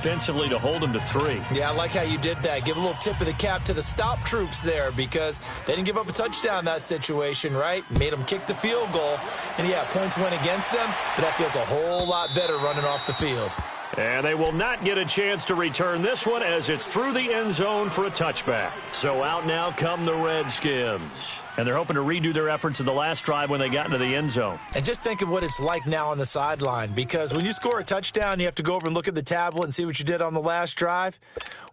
defensively to hold them to 3. Yeah, I like how you did that. Give a little tip of the cap to the stop troops there because they didn't give up a touchdown in that situation, right? Made them kick the field goal. And, yeah, points went against them, but that feels a whole lot better running off the field. And they will not get a chance to return this one as it's through the end zone for a touchback. So out now come the Redskins. And they're hoping to redo their efforts in the last drive when they got into the end zone. And just think of what it's like now on the sideline, because when you score a touchdown, you have to go over and look at the tablet and see what you did on the last drive.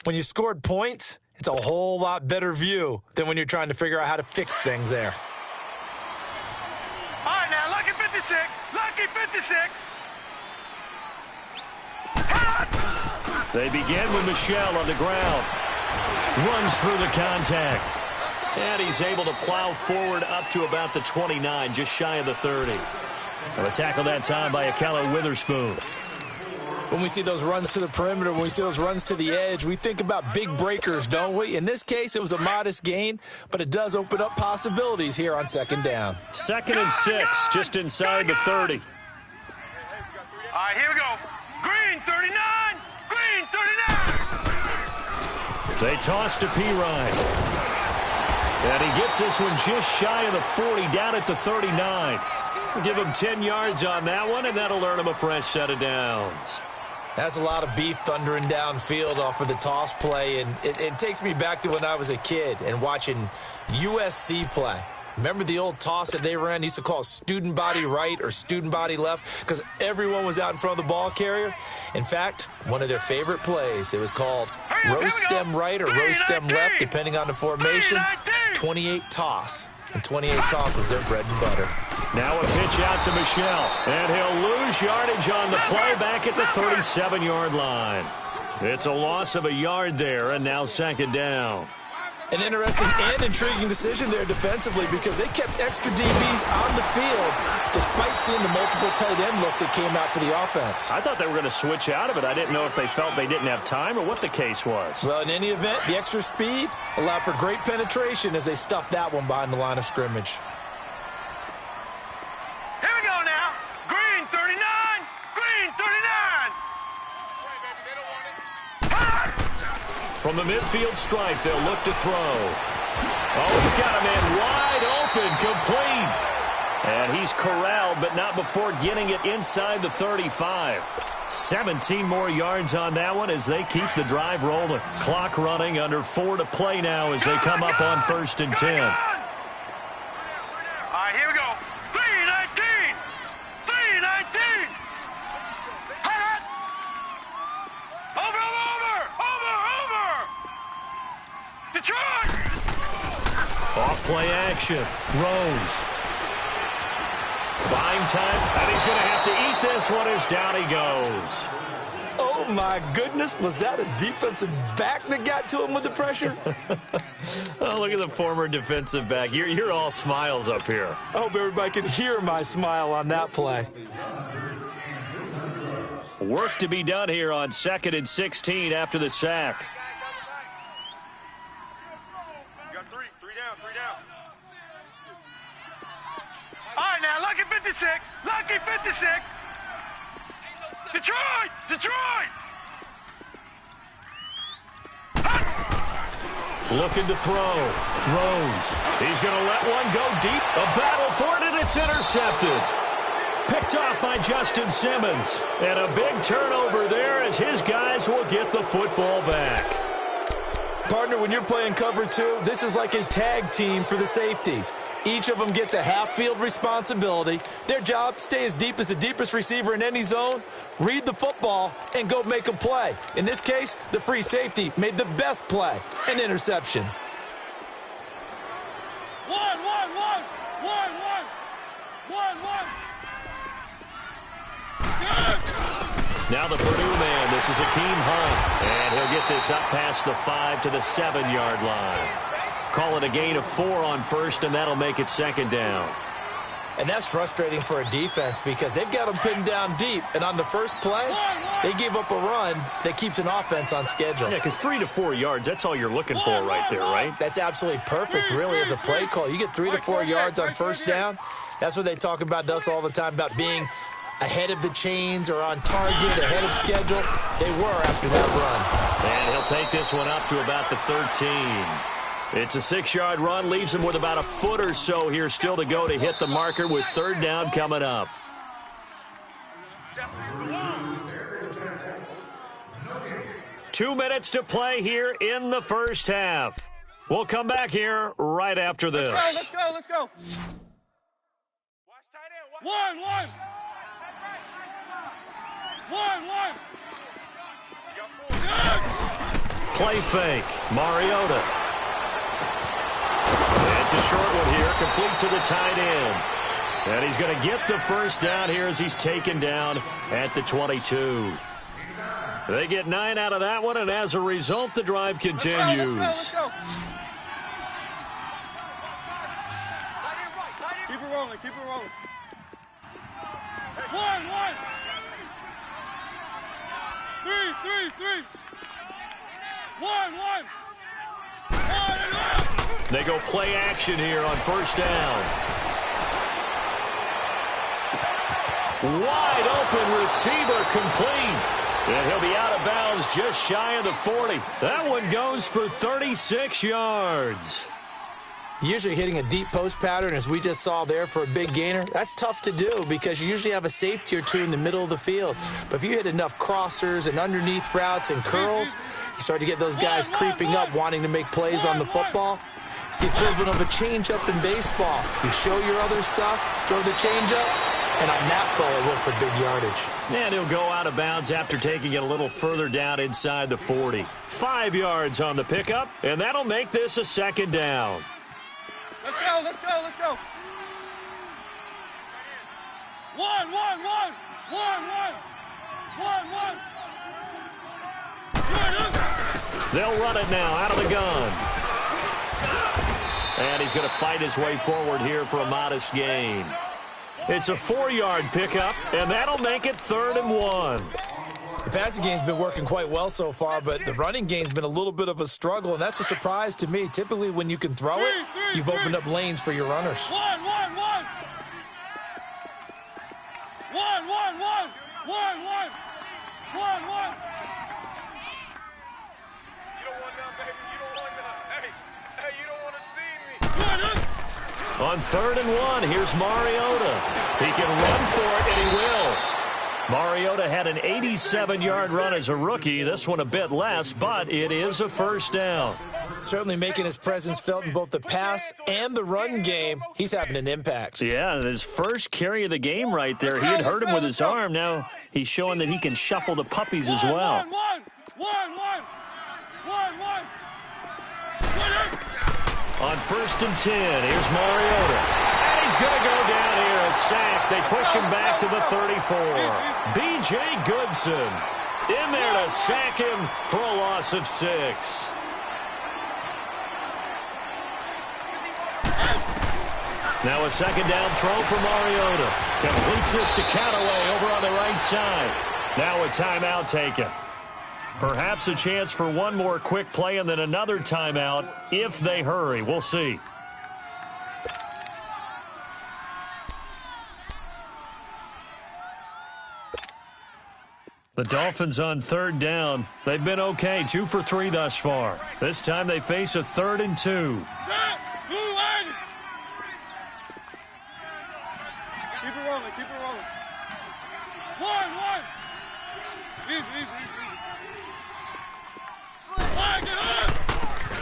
When you scored points, it's a whole lot better view than when you're trying to figure out how to fix things there. All right, now, lucky 56. Lucky 56. They begin with Michel on the ground. Runs through the contact. And he's able to plow forward up to about the 29, just shy of the 30. And a tackle that time by Akella Witherspoon. When we see those runs to the perimeter, when we see those runs to the edge, we think about big breakers, don't we? In this case, it was a modest gain, but it does open up possibilities here on second down. 2nd and 6, just inside the 30. All right, here we go. Green, 39. Green, 39. They toss to Pirine. And he gets this one just shy of the 40, down at the 39. We'll give him 10 yards on that one, and that'll earn him a fresh set of downs. That's a lot of beef thundering downfield off of the toss play, and it takes me back to when I was a kid and watching USC play. Remember the old toss that they ran? They used to call student body right or student body left because everyone was out in front of the ball carrier. In fact, one of their favorite plays, it was called rose stem right or rose stem left, depending on the formation. 28 toss. And 28 toss was their bread and butter. Now a pitch out to Michel. And he'll lose yardage on the play back at the 37-yard line. It's a loss of a yard there, and now 2nd down. An interesting and intriguing decision there defensively because they kept extra DBs on the field despite seeing the multiple tight end look that came out for the offense. I thought they were going to switch out of it. I didn't know if they felt they didn't have time or what the case was. Well, in any event, the extra speed allowed for great penetration as they stuffed that one behind the line of scrimmage. Here we go now. Green, 39. Green, 39. From the midfield stripe, they'll look to throw. Oh, he's got a man wide open, complete. And he's corralled, but not before getting it inside the 35. 17 more yards on that one as they keep the drive rolling. Clock running, under 4 to play now as they come up on 1st and 10. All right, here we go. 319. 319. Over. Detroit. Off play action. Rose. Buying time, and he's going to have to eat this one as down he goes. Oh, my goodness. Was that a defensive back that got to him with the pressure? Oh, look at the former defensive back. You're all smiles up here. I hope everybody can hear my smile on that play. Work to be done here on 2nd and 16 after the sack. Got three down. All right, now, lucky 56. Lucky 56. Detroit. Looking to throw. Rose. He's going to let one go deep. A battle for it, and it's intercepted. Picked off by Justin Simmons. And a big turnover there as his guys will get the football back. Partner, when you're playing cover 2, this is like a tag team for the safeties. Each of them gets a half-field responsibility. Their job, stay as deep as the deepest receiver in any zone, read the football, and go make a play. In this case, the free safety made the best play, an interception. One. Now the Purdue man, this is Akeem Hunt. And he'll get this up past the 5 to the 7-yard line. Call it a gain of 4 on 1st, and that'll make it 2nd down. And that's frustrating for a defense because they've got them pinned down deep. And on the first play, they gave up a run that keeps an offense on schedule. Yeah, because 3 to 4 yards, that's all you're looking for right there, right? That's absolutely perfect, really, as a play call. You get 3 to 4 yards on 1st down. That's what they talk about to us all the time, about being ahead of the chains or on target, ahead of schedule. They were after that run. And he'll take this one up to about the 13. It's a 6-yard run, leaves him with about a foot or so here still to go to hit the marker with third down coming up. Two minutes to play here in the first half. We'll come back here right after this. Let's go. One. Play fake. Mariota. It's a short one here, complete to the tight end. And he's going to get the first down here as he's taken down at the 22. They get 9 out of that one, and as a result, the drive continues. Let's go. Keep it rolling. One. 3. 1. They go play action here on first down. Wide open receiver complete. And he'll be out of bounds just shy of the 40. That one goes for 36 yards. Usually hitting a deep post pattern, as we just saw there for a big gainer, that's tough to do because you usually have a safety or two in the middle of the field. But if you hit enough crossers and underneath routes and curls, you start to get those guys creeping up, wanting to make plays on the football. It's the equivalent of a changeup in baseball. You show your other stuff, throw the changeup, and on that play, it worked for big yardage. And he'll go out of bounds after taking it a little further down inside the 40. 5 yards on the pickup, and that'll make this a second down. Let's go. One. They'll run it now out of the gun. And he's going to fight his way forward here for a modest gain. It's a 4-yard pickup, and that'll make it 3rd and 1. The passing game's been working quite well so far, but the running game's been a little bit of a struggle, and that's a surprise to me. Typically, when you can throw it, you've opened up lanes for your runners. One. You don't want none, baby. You don't want none. Hey, you don't want to see me. On 3rd and 1, here's Mariota. He can run for it, and he will. Mariota had an 87-yard run as a rookie. This one a bit less, but it is a first down. Certainly making his presence felt in both the pass and the run game. He's having an impact. Yeah, his first carry of the game right there. He had hurt him with his arm. Now he's showing that he can shuffle the puppies as well. On 1st and 10, here's Mariota. And he's going to go down here, a sack. They push him back to the 34. B.J. Goodson in there to sack him for a loss of 6. Now a second down throw for Mariota. Completes this to Callaway over on the right side. Now a timeout taken. Perhaps a chance for one more quick play and then another timeout if they hurry. We'll see. The Dolphins on 3rd down. They've been okay, 2 for 3 thus far. This time they face a 3rd and 2. Keep it rolling. One. Easy.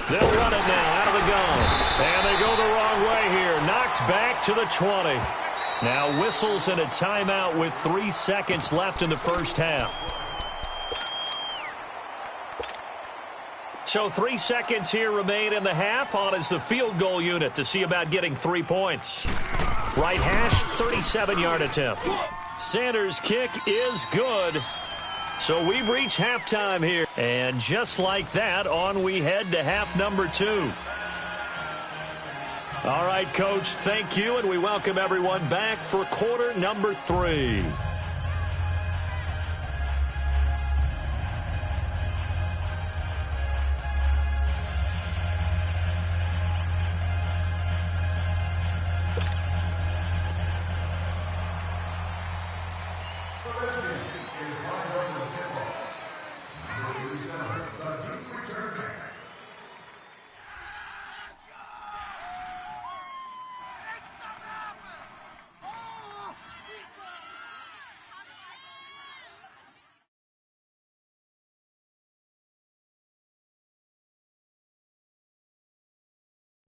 They'll run it now out of the gun. And they go the wrong way here. Knocked back to the 20. Now whistles and a timeout with 3 seconds left in the first half. So 3 seconds here remain in the half. On is the field goal unit to see about getting 3 points. Right hash, 37-yard attempt. Sanders' kick is good. So we've reached halftime here. And just like that, on we head to half number 2. All right, Coach, thank you, and we welcome everyone back for quarter number 3.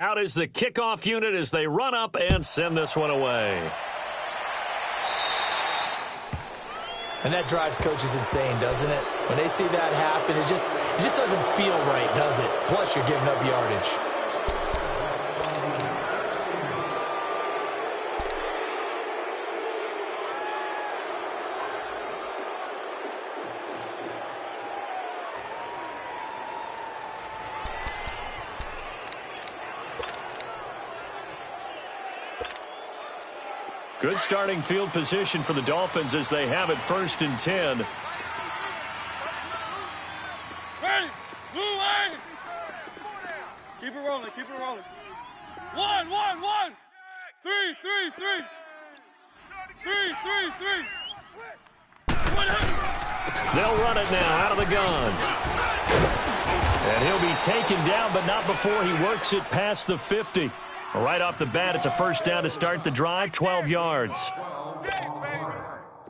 Out is the kickoff unit as they run up and send this one away. And that drives coaches insane, doesn't it? When they see that happen, it just doesn't feel right, does it? Plus, you're giving up yardage. Good starting field position for the Dolphins as they have it 1st and 10. Ready? Blue way! Keep it rolling, keep it rolling. 1, 1, 1! 3, 3, 3! 3, 3, 3! They'll run it now out of the gun. And he'll be taken down, but not before he works it past the 50. Right off the bat, it's a first down to start the drive, 12 yards.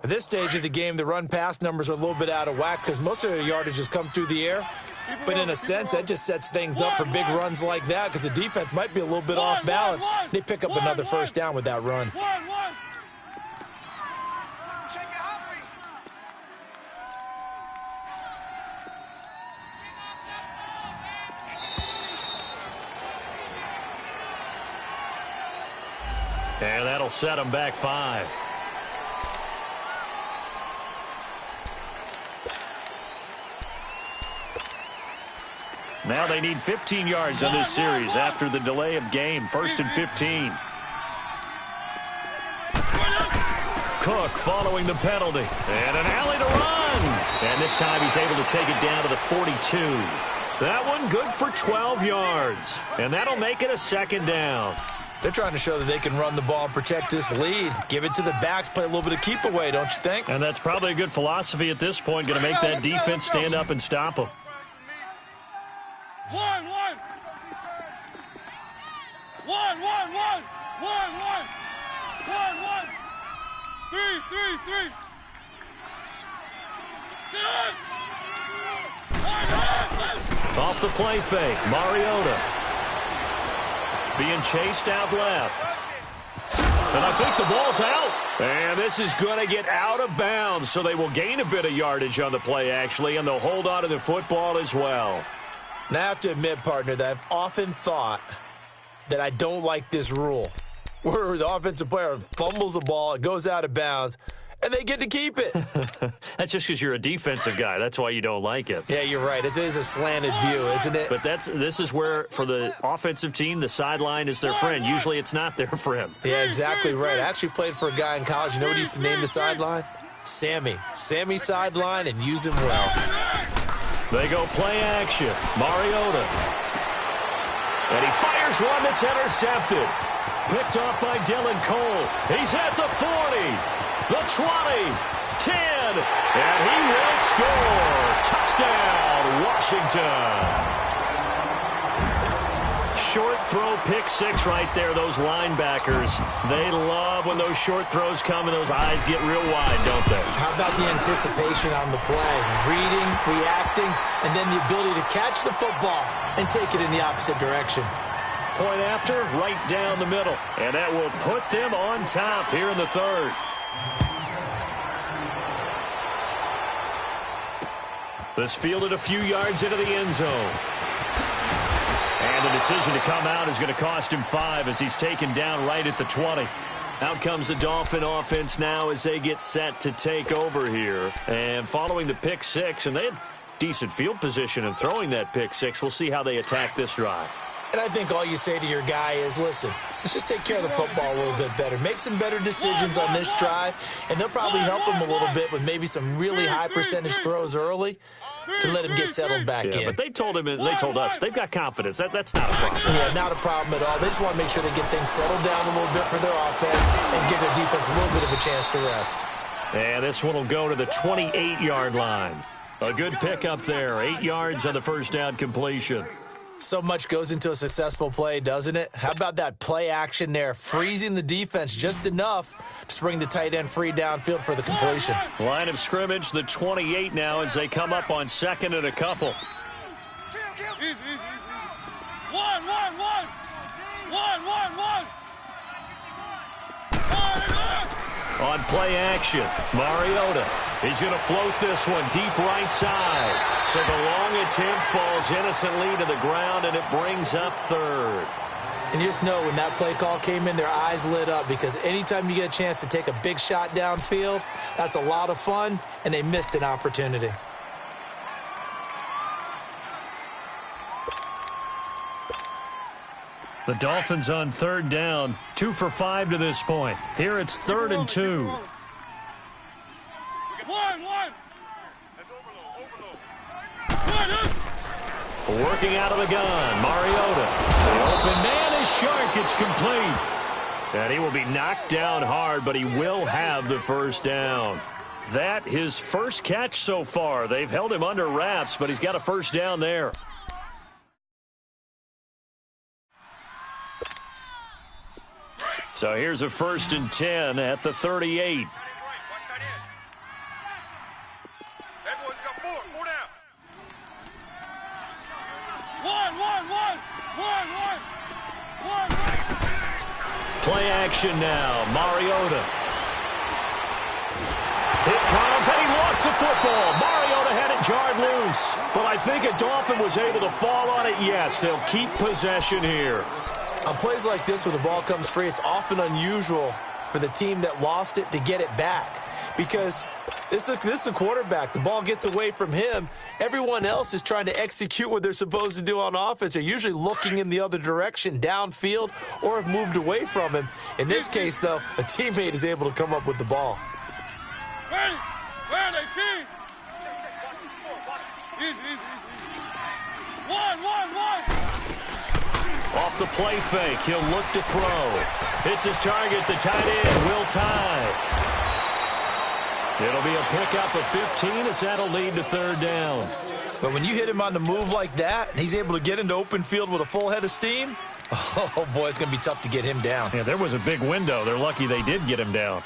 At this stage of the game, the run-pass numbers are a little bit out of whack because most of the yardage has come through the air. But in a sense, that just sets things up for big runs like that because the defense might be a little bit off balance. They pick up another first down with that run. And that'll set them back 5. Now they need 15 yards on this series after the delay of game. 1st and 15. Cook following the penalty. And an alley to run. And this time he's able to take it down to the 42. That one good for 12 yards. And that'll make it a 2nd down. They're trying to show that they can run the ball and protect this lead. Give it to the backs, play a little bit of keep away, don't you think? And that's probably a good philosophy at this point. Going to make that defense stand up and stop them. 1, 1! 1, 1, 1! 1, 1! 1, 1! 3, 3, 3! Off the play fake, Mariota. Being chased out left. And I think the ball's out. And this is going to get out of bounds, so they will gain a bit of yardage on the play, actually, and they'll hold on to the football as well. Now, I have to admit, partner, that I've often thought that I don't like this rule, where the offensive player fumbles the ball, it goes out of bounds, and they get to keep it. That's just because you're a defensive guy. That's why you don't like it. Yeah, you're right. It is a slanted view, isn't it? But this is where, for the offensive team, the sideline is their friend. Usually it's not their friend. Yeah, exactly right. I actually played for a guy in college. You know what he used to name the sideline? Sammy. Sammy sideline, and use him well. They go play action. Mariota. And he fires one that's intercepted. Picked off by Dylan Cole. He's at the 40. The 20, 10, and he will score. Touchdown, Washington. Short throw, pick 6 right there, those linebackers. They love when those short throws come and those eyes get real wide, don't they? How about the anticipation on the play? Reading, reacting, and then the ability to catch the football and take it in the opposite direction. Point after, right down the middle. And that will put them on top here in the 3rd. This fielded a few yards into the end zone. And the decision to come out is going to cost him 5 as he's taken down right at the 20. Out comes the Dolphin offense now as they get set to take over here. And following the pick 6, and they had decent field position in throwing that pick 6. We'll see how they attack this drive. And I think all you say to your guy is, listen, let's just take care of the football a little bit better. Make some better decisions on this drive, and they'll probably help him a little bit with maybe some really high percentage throws early to let him get settled back in. But they told him, and they told us, they've got confidence. That's not a problem. Yeah, not a problem at all. They just want to make sure they get things settled down a little bit for their offense and give their defense a little bit of a chance to rest. And this one will go to the 28-yard line. A good pickup there. 8 yards on the first down completion. So much goes into a successful play, doesn't it? How about that play action there, freezing the defense just enough to bring the tight end free downfield for the completion. Line of scrimmage, the 28 now as they come up on 2nd and a couple. Easy. 1, 1, 1. One. On play action, Mariota. He's going to float this one deep right side. So the long attempt falls innocently to the ground, and it brings up third. And you just know when that play call came in, their eyes lit up, because anytime you get a chance to take a big shot downfield, that's a lot of fun, and they missed an opportunity. The Dolphins on third down, 2 for 5 to this point. Here it's 3rd and 2. One. That's overload. Working out of the gun, Mariota. The open man is Shark. It's complete. And he will be knocked down hard, but he will have the first down. That his first catch so far. They've held him under wraps, but he's got a first down there. So here's a 1st and 10 at the 38. One. Play action now. Mariota. It comes, and he lost the football. Mariota had it jarred loose. But I think a Dolphin was able to fall on it. Yes, they'll keep possession here. On plays like this where the ball comes free, it's often unusual for the team that lost it to get it back. Because this is a quarterback. The ball gets away from him. Everyone else is trying to execute what they're supposed to do on offense. They're usually looking in the other direction, downfield, or have moved away from him. In this case, though, a teammate is able to come up with the ball. Ready? Where are they, team? Easy. One. Off the play fake, he'll look to throw. Hits his target, the tight end, Will Tye. It'll be a pickup of 15 as that'll lead to 3rd down. But when you hit him on the move like that, and he's able to get into open field with a full head of steam, oh, boy, it's going to be tough to get him down. Yeah, there was a big window. They're lucky they did get him down.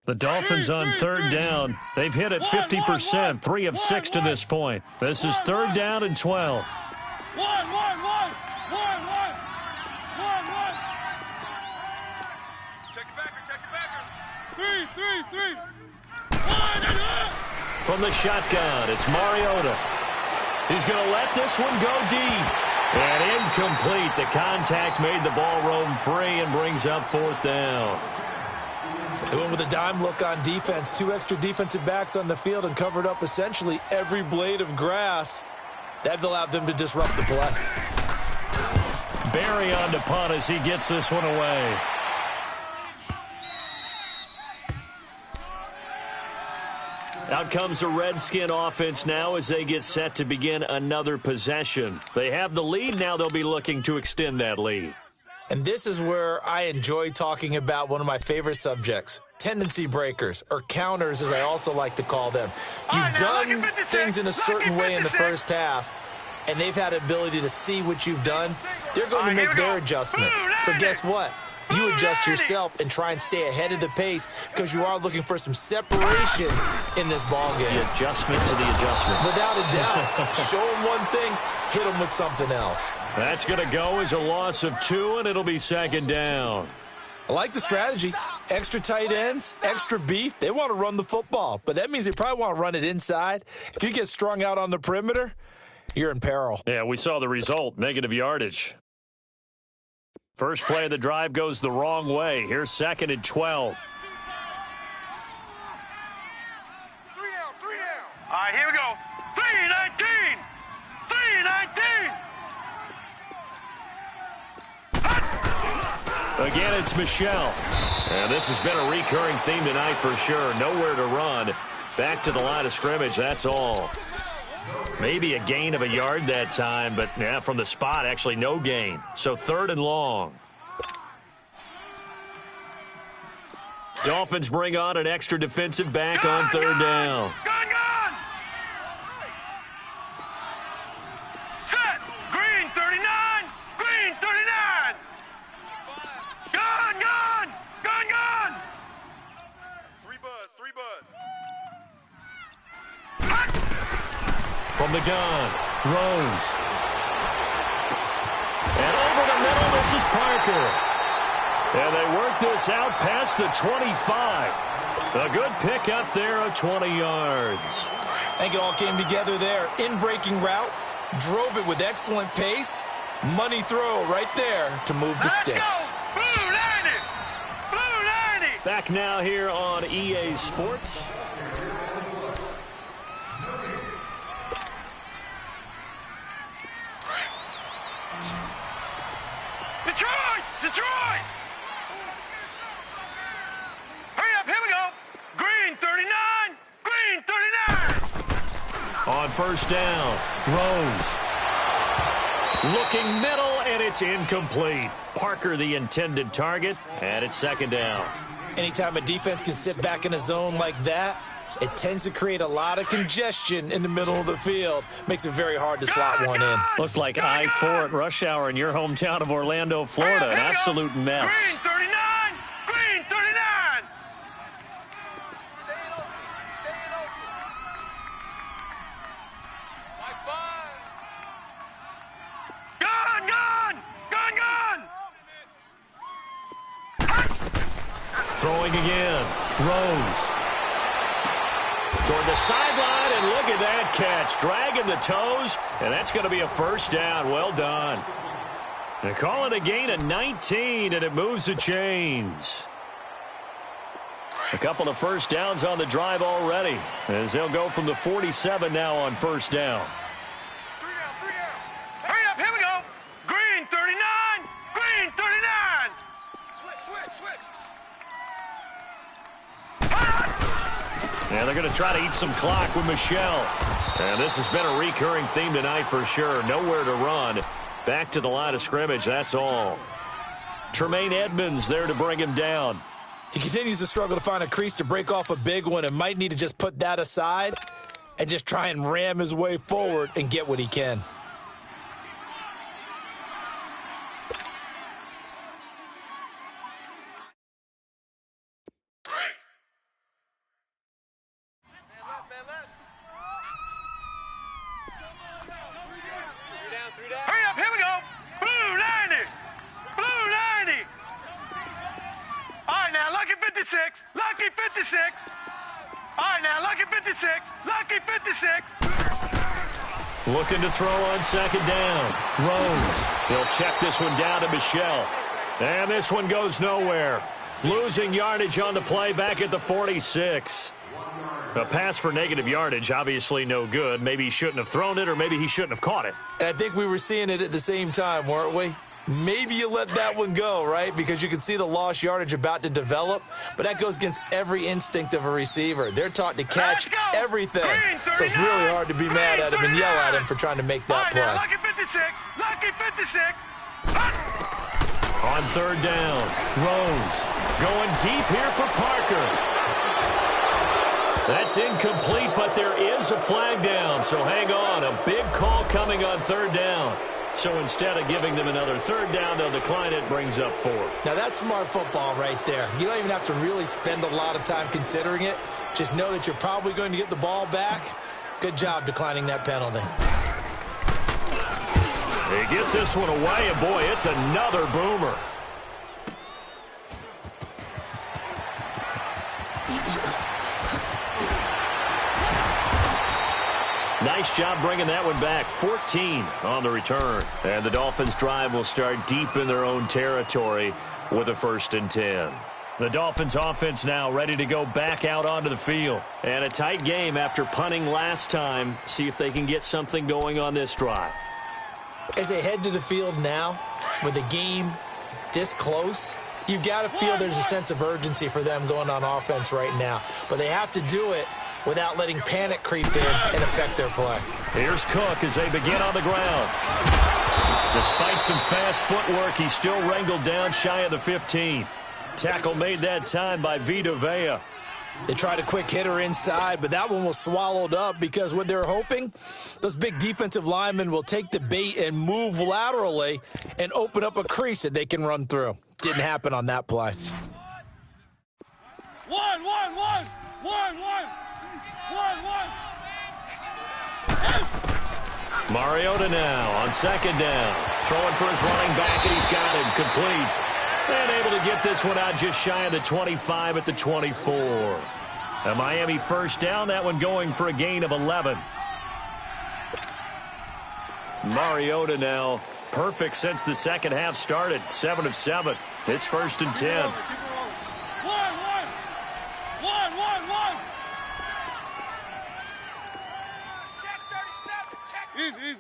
The Dolphins on 3rd down. They've hit it 50%, 3 of 6 to this point. This is 3rd down and 12. One. Check it backer. Three. One. From the shotgun, it's Mariota. He's going to let this one go deep. And incomplete. The contact made the ball roam free and brings up 4th down. They went with a dime look on defense. 2 extra defensive backs on the field and covered up essentially every blade of grass. That allowed them to disrupt the play. Barry on to punt as he gets this one away. Out comes the Redskin offense now as they get set to begin another possession. They have the lead. Now they'll be looking to extend that lead. And this is where I enjoy talking about one of my favorite subjects, tendency breakers, or counters as I also like to call them. You've done things in a certain way in the first half, and they've had the ability to see what you've done. They're going to make their adjustments. So guess what? You adjust yourself and try and stay ahead of the pace because you are looking for some separation in this ball game. The adjustment to the adjustment. Without a doubt. Show them one thing, hit them with something else. That's going to go as a loss of 2, and it'll be 2nd down. I like the strategy. Extra tight ends, extra beef. They want to run the football, but that means they probably want to run it inside. If you get strung out on the perimeter, you're in peril. Yeah, we saw the result, negative yardage. First play of the drive goes the wrong way. Here's 2nd and 12. 3 down. All right, here we go. 3-19. Again, it's Michelle. And this has been a recurring theme tonight for sure. Nowhere to run. Back to the line of scrimmage, that's all. Maybe a gain of a yard that time, but yeah, from the spot, actually no gain. So 3rd and long. Dolphins bring on an extra defensive back on 3rd down. Gun! Set! Green 39! Green 39! Gun! 3 buzz! From the gun, Rose. And over the middle, this is Parker. And they work this out past the 25. A good pick up there of 20 yards. I think it all came together there. In-breaking route, drove it with excellent pace. Money throw right there to move the sticks. Blue 90! Blue 90! Back now here on EA Sports. Detroit! Detroit! Hurry up, here we go. Green 39! Green 39! On first down, Rose. Looking middle, and it's incomplete. Parker the intended target, and it's second down. Anytime a defense can sit back in a zone like that, it tends to create a lot of congestion in the middle of the field. Makes it very hard to slot one in. Looked like I-4 at rush hour in your hometown of Orlando, Florida. An absolute mess. Green 39! Green 39! Stay it open. Stay it open. Like five. Gun! Gun! Gun! Gun! Throwing again, Rose. Toward the sideline, and look at that catch. Dragging the toes, and that's going to be a first down. Well done. They call it a gain of 19, and it moves the chains. A couple of first downs on the drive already, as they'll go from the 47 now on first down. Three down. Hurry up, here we go. Green 39! Green 39! Switch. And they're going to try to eat some clock with Michelle. And this has been a recurring theme tonight for sure. Nowhere to run. Back to the line of scrimmage, that's all. Tremaine Edmonds there to bring him down. He continues to struggle to find a crease to break off a big one and might need to just put that aside and just try and ram his way forward and get what he can. Three down. Hurry up, here we go. Blue 90! Blue 90! All right, now, lucky 56. Lucky 56. All right, now, lucky 56. Lucky 56. Looking to throw on second down. Rose. He'll check this one down to Michelle. And this one goes nowhere. Losing yardage on the play back at the 46. A pass for negative yardage, obviously no good. Maybe he shouldn't have thrown it, or maybe he shouldn't have caught it. And I think we were seeing it at the same time, weren't we? Maybe you let that one go, right? Because you can see the lost yardage about to develop. But that goes against every instinct of a receiver. They're taught to catch everything. So it's really hard to be mad at him and yell at him for trying to make that play. Lucky 56. Lucky 56. On third down, Rose going deep here for Parker. That's incomplete, but there is a flag down, so hang on. A big call coming on third down. So instead of giving them another third down, they'll decline it, brings up 4. Now, that's smart football right there. You don't even have to really spend a lot of time considering it. Just know that you're probably going to get the ball back. Good job declining that penalty. He gets this one away, and boy, it's another boomer. Nice job bringing that one back. 14 on the return. And the Dolphins' drive will start deep in their own territory with a 1st and 10. The Dolphins' offense now ready to go back out onto the field. And a tight game after punting last time. See if they can get something going on this drive. As they head to the field now, with the game this close, you've got to feel there's a sense of urgency for them going on offense right now. But they have to do it without letting panic creep in and affect their play. Here's Cook as they begin on the ground. Despite some fast footwork, he's still wrangled down shy of the 15. Tackle made that time by Vita Vea. They tried a quick hitter inside, but that one was swallowed up because what they're hoping, those big defensive linemen will take the bait and move laterally and open up a crease that they can run through. Didn't happen on that play. 1, 1, 1, 1, 1, 1, 1. Mariota now on second down. Throwing for his running back, and he's got him complete. And able to get this one out just shy of the 25 at the 24. A Miami first down, that one going for a gain of 11. Mariota now perfect since the second half started. 7 of 7. It's first and 10. One. Check 37. Check. Easy.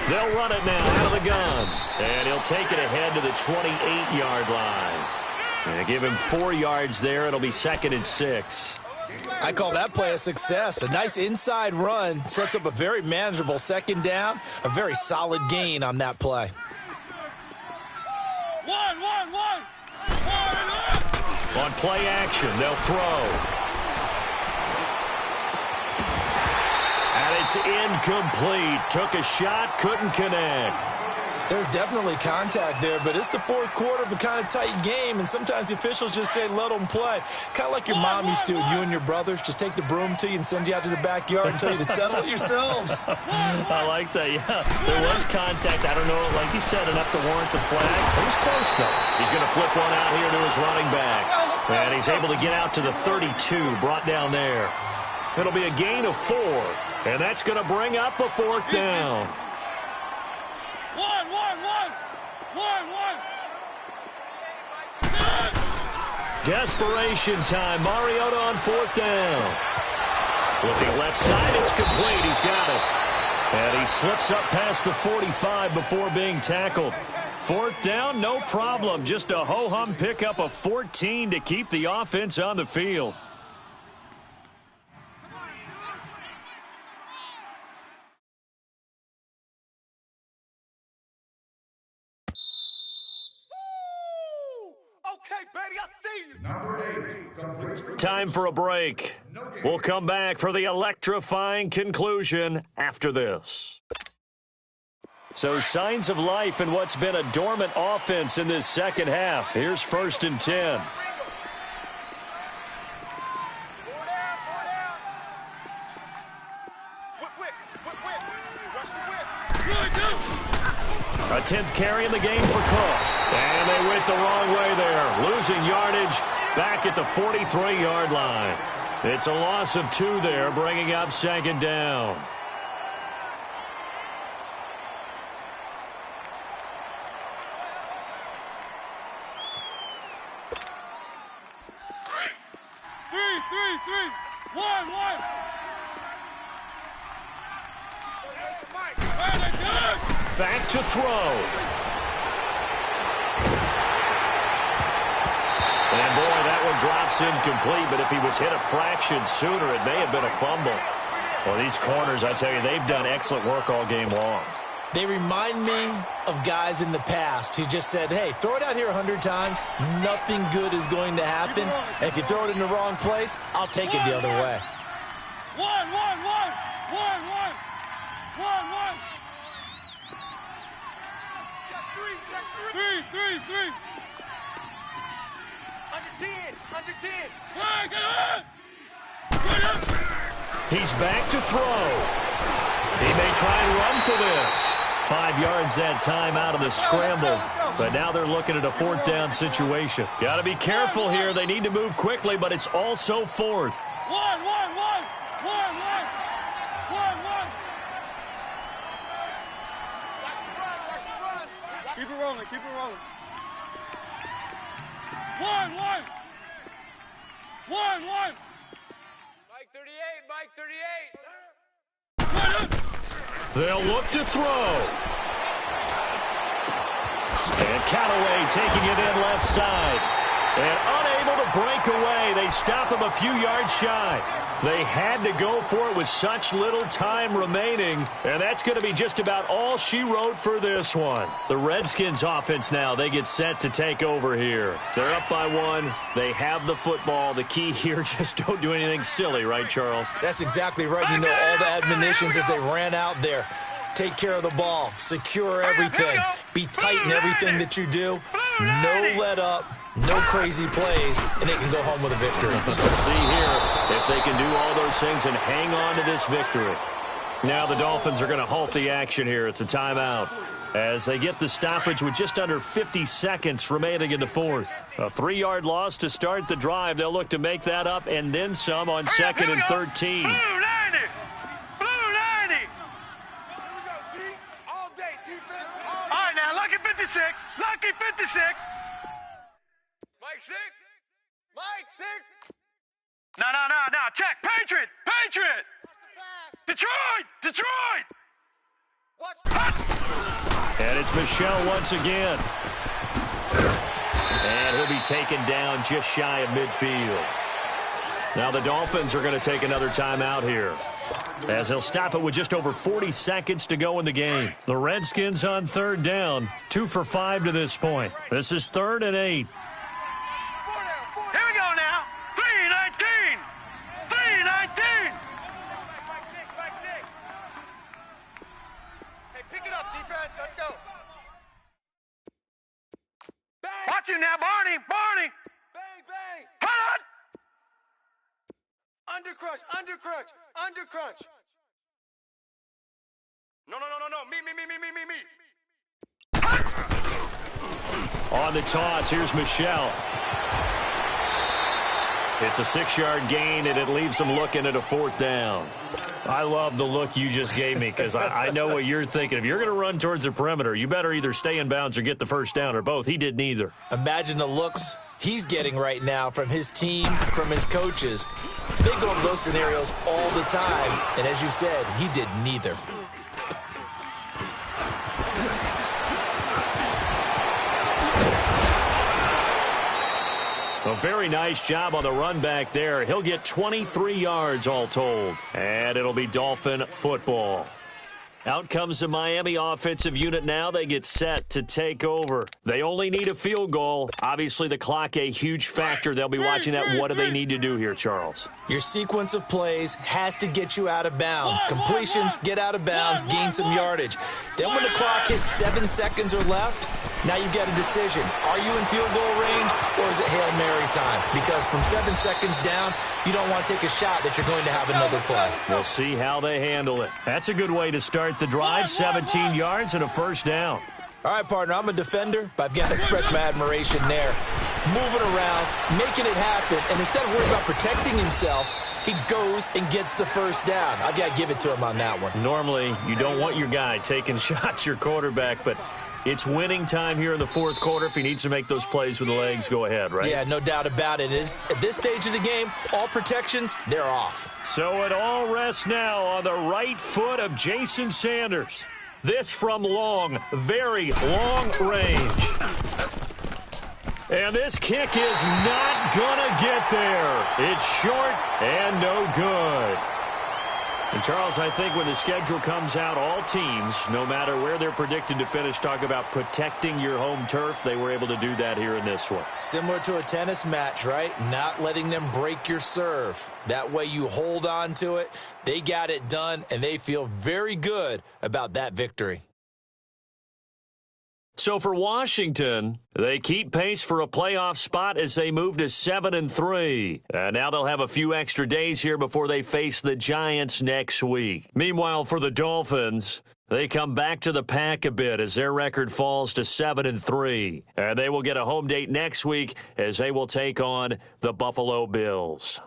They'll run it now out of the gun. And he'll take it ahead to the 28-yard line. And give him 4 yards there. It'll be second and 6. I call that play a success. A nice inside run sets up a very manageable second down. A very solid gain on that play. One. On play action, they'll throw. And it's incomplete. Took a shot, couldn't connect. There's definitely contact there, but it's the fourth quarter of a kind of tight game, and sometimes the officials just say, let them play. Kind of like your mom used to, you and your brothers. Just take the broom to you and send you out to the backyard and tell you to settle it yourselves. I like that, yeah. There was contact. I don't know, like he said, enough to warrant the flag. It was close, though. He's going to flip one out here to his running back. And he's able to get out to the 32, brought down there. It'll be a gain of 4, and that's going to bring up a fourth down. One. Desperation time. Mariota on fourth down. Looking left side, it's complete. He's got it. And he slips up past the 45 before being tackled. Fourth down, no problem. Just a ho-hum pickup of 14 to keep the offense on the field. Okay, baby, I see you. Time for a break. We'll come back for the electrifying conclusion after this. So signs of life in what's been a dormant offense in this second half. Here's first and 10. Four down. Whip. Rush the whip. A 10th carry in the game for Cook. And they went the wrong way there. Losing yardage back at the 43-yard line. It's a loss of 2 there, bringing up second down. Three. One. Back to throw. And boy, that one drops incomplete, but if he was hit a fraction sooner, it may have been a fumble. Well, these corners, I tell you, they've done excellent work all game long. They remind me of guys in the past who just said, hey, throw it out here 100 times. Nothing good is going to happen. And if you throw it in the wrong place, I'll take it the other way. One. Check three. Under 10. He's back to throw. He may try and run for this. 5 yards that time out of the scramble. But now they're looking at a fourth down situation. Got to be careful here. They need to move quickly, but it's also fourth. One. Keep it rolling. One. Mike 38. They'll look to throw. And Callaway taking it in left side. And unable to break away. They stop him a few yards shy. They had to go for it with such little time remaining. And that's going to be just about all she wrote for this one. The Redskins offense now, they get set to take over here. They're up by 1. They have the football. The key here, just don't do anything silly, right, Charles? That's exactly right. You know, all the admonitions as they ran out there. Take care of the ball. Secure everything. Be tight in everything that you do. No let up. No crazy plays, and they can go home with a victory. Let's see here if they can do all those things and hang on to this victory. Now the Dolphins are going to halt the action here. It's a timeout as they get the stoppage with just under 50 seconds remaining in the fourth. A 3-yard loss to start the drive. They'll look to make that up and then some on second and 13. Blue 90. Blue 90. Here we go, D. All day. Defense, all All day. right, now, lucky 56. Lucky 56. Mike 6. Mike 6. No. Check. Patriot. Patriot. Watch the pass. Detroit. Watch the And it's Michel once again. And he'll be taken down just shy of midfield. Now the Dolphins are going to take another timeout here, as they'll stop it with just over 40 seconds to go in the game. The Redskins on third down, 2 for 5 to this point. This is 3rd and 8. 4 down. Here we go now. 319. 319. Mike 6. Hey, pick it up, defense. Let's go. Bang. Watch him now, Barney. Barney. Bang, bang. Hold on. Undercrunch. No. Me. On the toss, here's Michel. It's a 6-yard gain, and it leaves them looking at a 4th down. I love the look you just gave me, because I know what you're thinking. If you're going to run towards the perimeter, you better either stay in bounds or get the first down, or both. He did neither. Imagine the looks he's getting right now from his team, from his coaches. They go over those scenarios all the time, and as you said, he did neither. A very nice job on the run back there. He'll get 23 yards all told. And it'll be Dolphin football. Out comes the Miami offensive unit now. They get set to take over. They only need a field goal. Obviously, the clock a huge factor. They'll be watching that. What do they need to do here, Charles? Your sequence of plays has to get you out of bounds. Completions, get out of bounds, gain some yardage. Then when the clock hits 7 seconds or left, now you get a decision. Are you in field goal range, or is it Hail Mary time? Because from 7 seconds down, you don't want to take a shot that you're going to have another play. We'll see how they handle it. That's a good way to start the drive. 17 yards and a first down. All right, partner, I'm a defender, but I've got to express my admiration there. Moving around, making it happen, and instead of worrying about protecting himself, he goes and gets the first down. I've got to give it to him on that one. Normally, you don't want your guy taking shots, your quarterback, but it's winning time here in the fourth quarter. If he needs to make those plays with the legs, go ahead, right? Yeah, no doubt about it. At this stage of the game, all protections, they're off. So it all rests now on the right foot of Jason Sanders. This from long, very long range. And this kick is not going to get there. It's short and no good. And, Charles, I think when the schedule comes out, all teams, no matter where they're predicted to finish, talk about protecting your home turf. They were able to do that here in this one. Similar to a tennis match, right? Not letting them break your serve. That way you hold on to it. They got it done, and they feel very good about that victory. So for Washington, they keep pace for a playoff spot as they move to 7-3. And now they'll have a few extra days here before they face the Giants next week. Meanwhile, for the Dolphins, they come back to the pack a bit as their record falls to 7-3. And they will get a home date next week as they will take on the Buffalo Bills.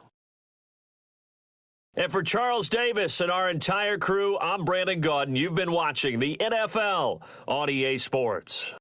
And for Charles Davis and our entire crew, I'm Brandon Gaudin. You've been watching the NFL on EA Sports.